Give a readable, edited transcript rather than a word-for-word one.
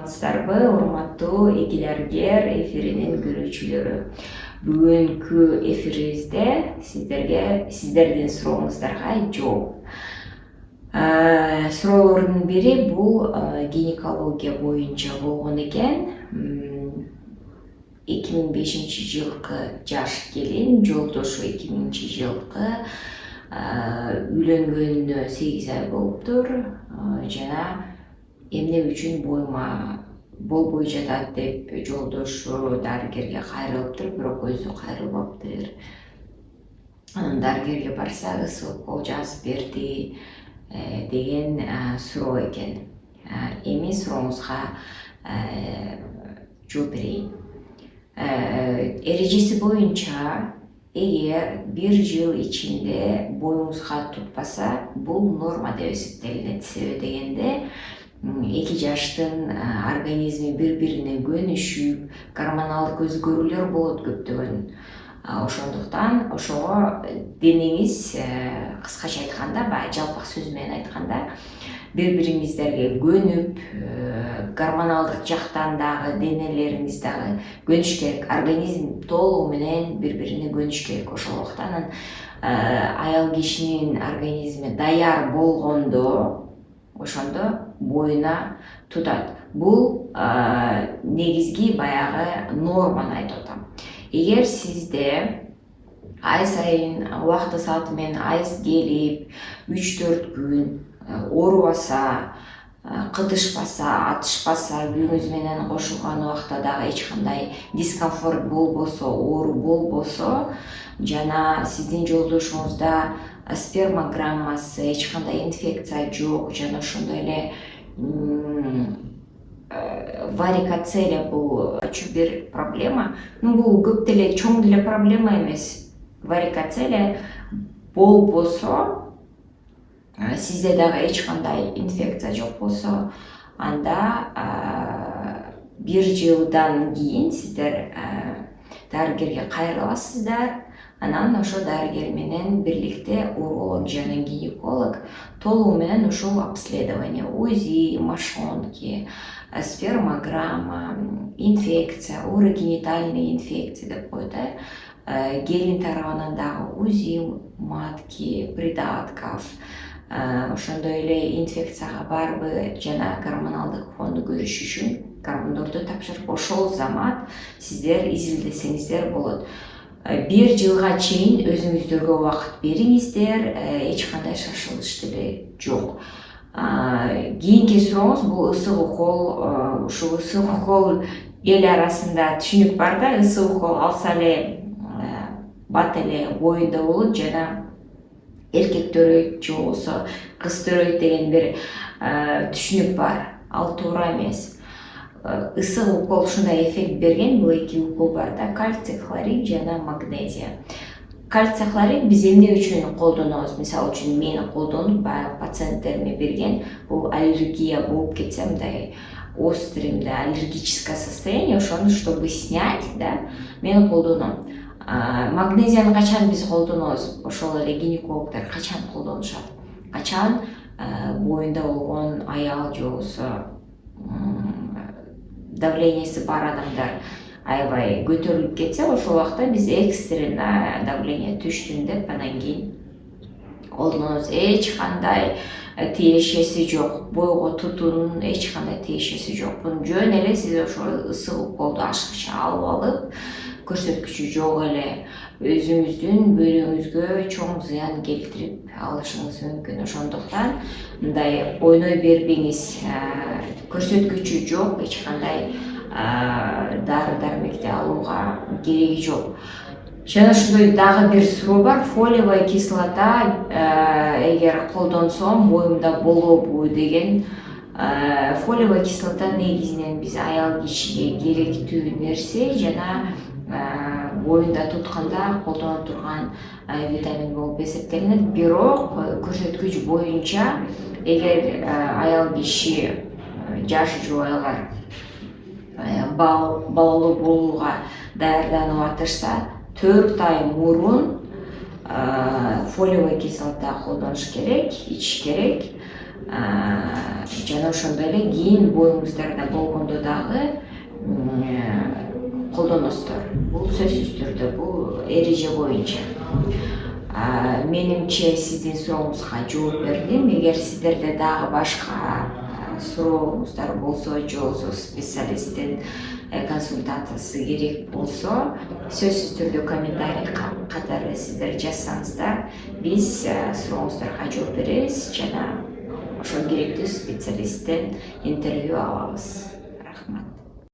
саламатсыздарбы, урматтуу эки дарыгер эфиринин көрүүчүлөрү. Бүгүнкү эфирибизде сиздердин сурооңуздарга жооп. Суроолордун бири бул гинекология боюнча болгон экен. 2005 жылкы жаш келин, жолдошу 2000 жылкы, үйлөнгөнүнө 8 ай болуптур жана эмне үчүн боюма болбой жатат деп жолдошу дарыгерге кайрылыптыр, бирок өзү кайрылбаптыр. Анан дарыгерге барса ысык укол жазып берди деген суроо экен. Эми сурооңузга жооп берейин. Эрежеси боюнча эгер 1 жыл ичинде боюңузга тутпаса, бул норма деп эсептелинет. Себеби дегенде эки жаштын организми бири-бирине көнүшүп, гормоналдык өзгөрүүлөр болот көптөгөн. Ошондуктан ошого денеңиз, кыскача айтканда, баягы жалпак сөз менен айтканда, бири-бириңиздерге көнүп, гормоналдык жактан дагы денелериңиз дагы көнүш керек. Организм толугу менен бири-бирине көнүш керек. Ошондуктан аял кишинин организми даяр болгондо, ошондо боюна тутат. Бул негизги баягы норманы айтып атам. Эгер сизде ай сайын убакыты сааты менен айыз келип, 3-4 күн оорубаса, кытышпаса, атышпаса, күйөөңүз менен кошулган убакта дагы эч кандай дискомфорт болбосо, оору болбосо, жана сиздин жолдошуңузда спермограммасы, эч кандай инфекция жок, жана ошондой эле варикоцелия бул бир проблема. Бул көп деле чоң деле проблема эмес. Варикоцелия болбосо, сизде дагы эч кандай инфекция жок болсо, анда 1 жылдан кийин сиздер дарыгерге кайрыласыздар. Анан ошо дарыгер менен бирликте уролог жана гинеколог толугу менен ушул обследование, УЗИ, мошонки, спермограмма, инфекция, урогенитальный инфекция деп коет. Келин тарабынан дагы УЗИ матки, придатков, ошондой эле инфекцияга барбы жана гормоналдык фонду көрүш үчүн гормондорду тапшырып, ошол замат сиздер изилдесеңиздер болот. 1 жылга чейин өзүңүздөргө убакыт бериңиздер, эч кандай шашылыш деле жок. Кийинки сурооңуз бул ысык укол. Ушул ысык укол эл арасында түшүнүк бар да, ысык укол алса эле бат эле боюнда болот жана эркек төрөйт же болбосо кыз төрөйт деген бир түшүнүк бар. Ал туура эмес. Ысык укол ушундай эффект берген, бул эки укол бар да, кальций хлорид жана магнезия. Кальций хлорид биз эмне үчүн колдонобуз? Мисалы үчүн мен колдонуп, баягы пациенттериме берген, бул аллергия болуп кетсе, мындай острый, аллергическое состояние, ошону чтобы снять, да, мен колдоном. Магнезияны качан биз колдонобуз? Ошол эле гинекологдор качан колдонушат? Качан боюнда болгон аял же болбосо давлениеси бар адамдар аябай көтөрүлүп кетсе, ошол убакта биз экстренно давление түштүн деп анан кийин колдонобуз. Эч кандай тиешеси жок, бойго тутуунун эч кандай тиешеси жок. Бунун жөн эле сиз ошол ысык уколду ашыкча алып алып, көрсөткүчү жок эле өзүңүздүн бөйрөгүңүзгө чоң зыян келтирип алышыңыз мүмкүн. Ошондуктан мындай ойной бербеңиз. Көрсөткүчү жок, эч кандай дары дармекти алууга кереги жок. Жана ошондой дагы бир суроо бар. Фолиевая кислота эгер колдонсом боюмда болобу деген. Фолиевая кислота негизинен биз аял кишиге керектүү нерсе жана боюнда тутканда колдоно турган витамин болуп эсептелинет. Бирок көрсөткүч боюнча эгер аял киши, жаш жубайлар балалуу болууга даярданып атышса, 4 ай мурун фолиевая кислота колдонуш керек, ичиш керек. Жана ошондой эле кийин боюңуздарда болгондо колдоносуздар. Бул сөзсүз түрдө бул эреже боюнча. Менимче сиздин сурооңузга жооп бердим. Эгер сиздерде дагы башка сурооңуздар болсо же болбосо специалисттин консультациясы керек болсо, сөзсүз түрдө комментарий катары сиздер жазсаңыздар, биз сурооңуздарга жооп беребиз жана ошол керектүү специалисттен интервью алабыз. Рахмат.